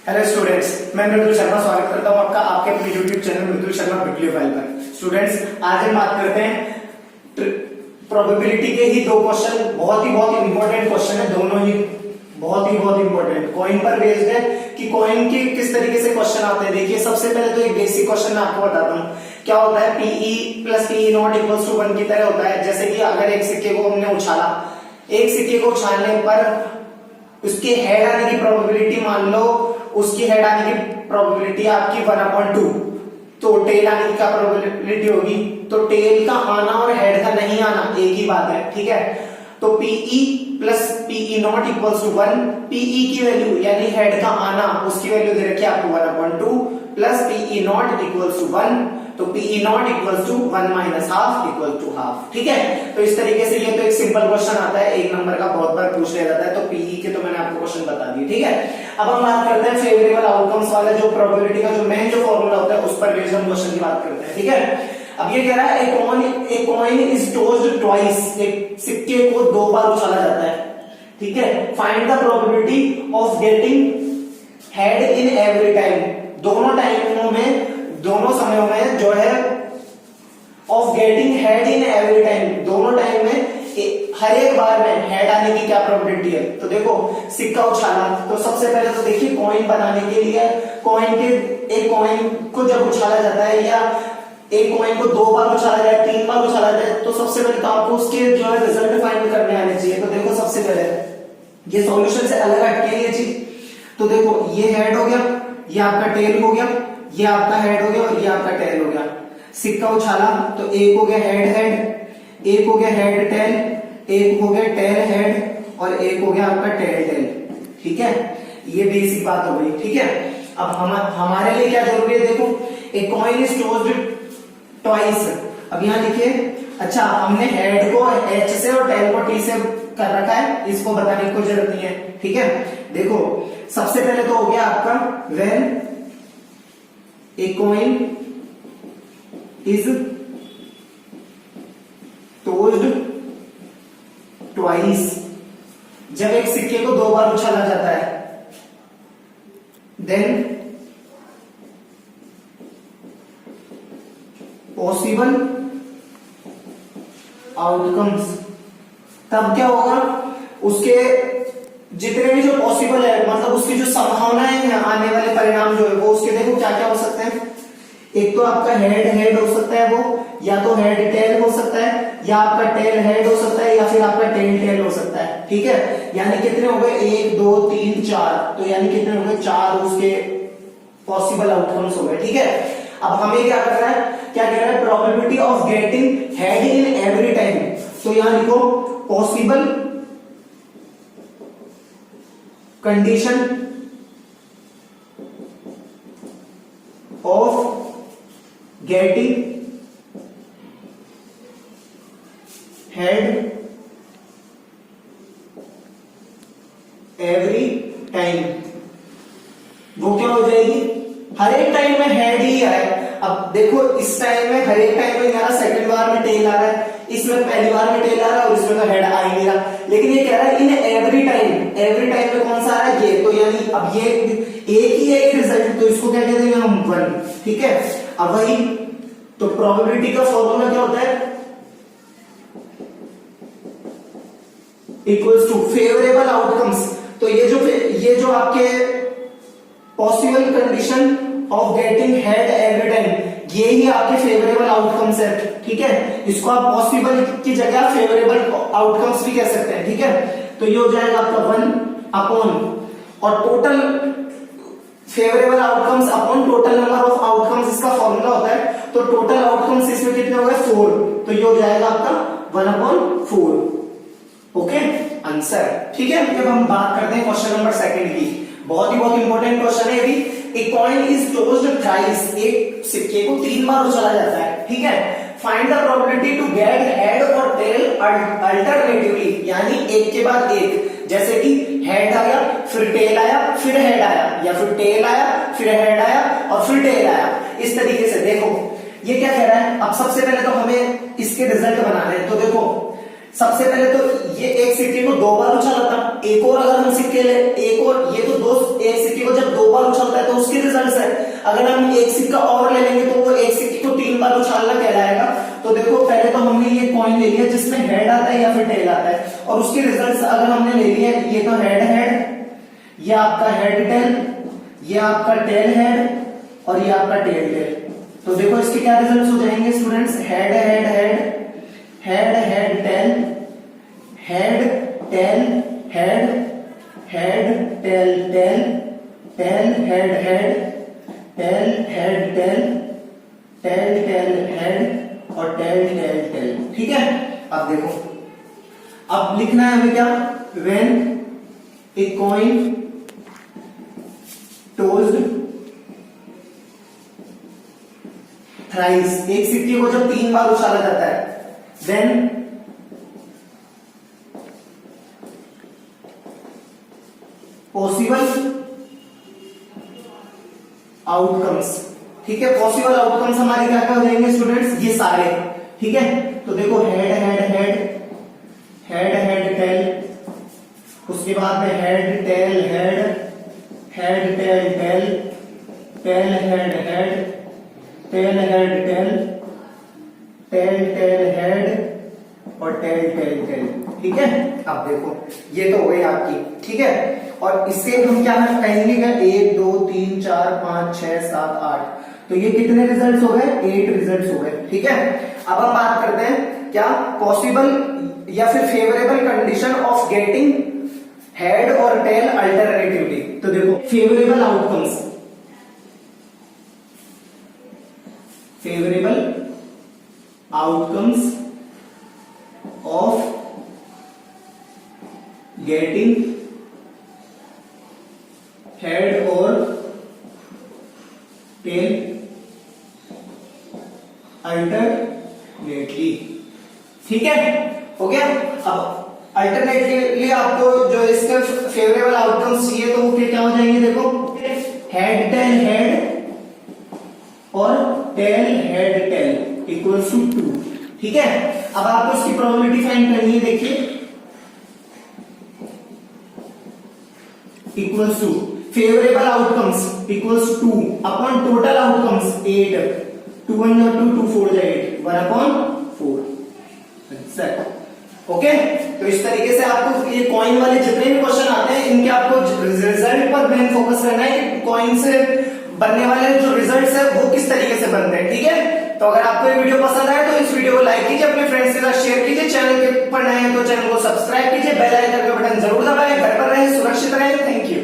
Hello students, मैं मृदुल शर्मा स्वागत करता हूं आपका आपके अपने यूट्यूब चैनल मृदुल शर्मा बिब्लियोफाइल पर। स्टूडेंट्स, आज हम बात करते हैं प्रोबेबिलिटी के ही दो क्वेश्चन। बहुत ही इंपॉर्टेंट क्वेश्चन है, दोनों ही बहुत इंपॉर्टेंट। कॉइन पर बेस्ड है कि कॉइन के किस तरीके से क्वेश्चन आते हैं। देखिए, सबसे पहले तो एक बेसिक क्वेश्चन मैं आपको बताता हूँ। क्या होता है, P E plus P E not equals to 1 की तरह होता है। जैसे कि अगर एक सिक्के को हमने उछाला, एक सिक्के को उछालने पर उसके हेड आने की प्रोबेबिलिटी, मान लो उसकी हेड आने की प्रोबेबिलिटी आपकी 1/2, तो टेल आने की क्या प्रोबेबिलिटी होगी? तो टेल का आना और हेड का नहीं आना एक ही बात है, ठीक है। तो P E plus P E not equals to 1, P E की वैल्यू यानी हेड का आना, उसकी वैल्यू दे रखी है आपको 1/2 plus P E not equals to 1, तो P E not equals to 1 minus half equal to half, ठीक है। तो इस तरीके से ये तो एक सिंपल क्वेश्चन आता है, एक नंबर का, बहुत बार पूछ लिया जाता है। तो पीई के तो मैंने आपको क्वेश्चन बता दिए, ठीक है। अब हम बात करते हैं फेवरेबल आउटकम्स वाले, जो प्रोबेबिलिटी का जो मेन जो फॉर्मूला होता है उस पर बेस्ड हम क्वेश्चन की बात करते हैं, ठीक है। अब ये कह रहा है a coin is tossed twice, एक सिक्के को 2 बार उछाला जाता है, ठीक है। Find the probability of getting head in every time, दोनों टाइमों में, दोनों समयों में जो है, of getting head in every time, दोनों टाइम में हर एक बार में हेड आने की क्या प्रोबेबिलिटी है। तो देखो, सिक्का उछाला, तो सबसे पहले तो देखिए कॉइन बनाने के लिए एक कॉइन को जब उछाला जाता है, या एक कॉइन को 2 बार उछाला जाए, 3 बार उछाला जाए, तो सबसे पहले तो आपको उसके जो है रिजल्ट फाइंड करने आने चाहिए। तो देखो, सबसे पहले ये सॉल्यूशन से अलग हटके ये चीज, तो देखो ये हेड हो गया, ये आपका टेल हो गया, ये आपका हेड हो गया और ये आपका टेल हो गया। सिक्का उछाला तो एक हो गया हेड, एक हो गया हेड टेल, एक हो गया टेल हेड और एक हो गया आपका टेल टेल, ठीक है। ये बेसिक बात हो गई, ठीक है। अब हमारे लिए क्या जरूरी है, देखो, a coin is tossed twice. अब यहां लिखिए, अच्छा, हमने हेड को एच से और टेल को टी से कर रखा है, इसको बताने की कोई जरूरत नहीं है, ठीक है। देखो, सबसे पहले तो हो गया आपका when a coin is tossed twice, जब एक सिक्के को 2 बार उछाला जाता है, देन पॉसिबल आउटकम्स, तब क्या होगा, उसके जितने भी जो पॉसिबल है, मतलब उसकी जो संभावनाएं हैं, आने वाले परिणाम जो है वो उसके, देखो क्या क्या हो सकते हैं। एक तो आपका हेड हो सकता है, वो या तो हेड टेल हो सकता है, या आपका टेल हेड हो सकता है, या फिर आपका टेल टेल हो सकता है, ठीक है। यानी कितने हो गए, 1 2 3 4, तो यानी कितने हो गए, 4 उसके पॉसिबल आउटकम्स हो गए, ठीक है। अब हमें क्या करना है, क्या कह रहा है, probability of getting head in every time. तो यहां लिखो possible condition of getting head every time, वो क्या हो जाएगी, हर एक टाइम में हेड ही है। अब देखो, इस टाइम में हर एक टाइम में हमारा सेकंड बार में टेल आ रहा है, इसमें पहली बार में टेल आ रहा है और इसमें तो हेड आ ही नहीं रहा। लेकिन ये कह रहा है इन एवरी टाइम में कौन सा आ रहा है, ये, तो यानी अब ये एक ही है ये रिजल्ट, तो इसको क्या कहते हैं हम, 1, ठीक है। अब वही तो प्रोबेबिलिटी का फॉर्मूला क्या होता है, इक्वल्स टू फेवरेबल आउटकम्स। तो ये जो आपके possible condition of getting head every time, ये ही आपके फेवरेबल आउटकम्स है, ठीक है। इसको आप पॉसिबल की जगह फेवरेबल आउटकम्स भी कह सकते हैं, ठीक है। तो ये हो जाएगा आपका 1 अपॉन, और total favourable outcomes upon total number of outcomes, इसका फॉर्मूला होता है। तो टोटल आउटकम्स इसमें कितने हो गए, 4, तो ये हो जाएगा आपका 1/4, ओके, आंसर, ठीक है। अब हम बात करते हैं क्वेश्चन नंबर 2 की। बहुत इंपॉर्टेंट क्वेश्चन है ये भी। A coin is tossed thrice, एक सिक्के को 3 बार उछाला जाता है, ठीक है। Find the probability to get head और टेल अल्टरनेटिवली, यानी एक के बाद एक, जैसे कि हेड आया, फिर टेल आया, फिर हेड आया, या फिर टेल आया, फिर हेड आया और फिर टेल आया। इस तरीके से देखो, ये क्या कह रहा है। अब सबसे पहले तो हमें इसके रिजल्ट बनाने हैं। तो देखो, सबसे पहले तो ये एक सिक्के को 2 बार उछाला था, एक और अगर हम सिक्के ले, एक और ये तो दो, एक सिक्के को जब 2 बार उछलता है तो उसके रिजल्ट है। अगर हम एक सिक्का और ले लेंगे तो वो एक सिक्के को 3 बार उछालना कहलाएगा। तो देखो पहले तो हमने ये कॉइन ले लिया जिसमें हेड आता है या फिर टेल आता है, और उसके रिजल्ट अगर हमने ले लिया, ये तो हेड हेड, ये आपका हेड टेल, ये आपका टेल हेड और ये आपका टेल टेल। तो देखो इसके क्या रिजल्ट्स हो जाएंगे students, head head head, head head tail, head tail head, head tail tail, tail head head, tail head tail, tail tail head और टेल टेल टेल। ठीक है, अब देखो अब लिखना है हमें क्या, when a coin tossed thrice, एक सिक्के को जब 3 बार उछाला जाता है, देन पॉसिबल आउटकम्स। ठीक है, पॉसिबल आउटकम्स हमारे क्या क्या हो जाएंगे स्टूडेंट्स, ये सारे। ठीक है, तो देखो head head head, head head tail, उसके बाद में head tail head, head tail tail, tail head head, tail head tail, tail tail head और टेल टेल टेल। ठीक है, अब देखो ये तो हो गई आपकी। ठीक है, और इससे हम क्या कहेंगे, 1 2 3 4 5 6 7 8, तो ये कितने रिजल्ट्स हो गए, 8 रिजल्ट्स हो गए। ठीक है, अब हम बात करते हैं क्या, पॉसिबल या फिर favourable condition of getting head और टेल अल्टरनेटिवली। तो देखो favourable outcomes, favourable outcomes of getting head और टेल अल्टरनेटली। ठीक है, हो गया। अब अल्टरनेटली आपको जो इसके फेवरेबल आउटकम्स चाहिए तो वो क्या हो जाएंगे, देखो हेड टेल हेड और tail head tail equals to 2। ठीक है, अब आपको इसकी प्रोबेबिलिटी फाइंड करनी है। देखिए equals to favourable outcomes equals 2 upon total outcomes 8, 2 1 2 2 4 8, 1 upon 4। Okay, तो इस तरीके से आपको ये कॉइन वाले जितने भी क्वेश्चन आते हैं इनके आपको रिजल्ट पर मेन फोकस करना है कि कॉइन से बनने वाले जो रिजल्ट्स है वो किस तरीके से बनते हैं। ठीक है, तो अगर आपको ये वीडियो पसंद आए तो इस वीडियो को लाइक कीजिए, अपने फ्रेंड्स के साथ शेयर कीजिए, चैनल के पर नए हैं तो चैनल को सब्सक्राइब कीजिए, बेल आइकन का बटन जरूर दबाएं, घर पर रहें, सुरक्षित रहें। Thank you.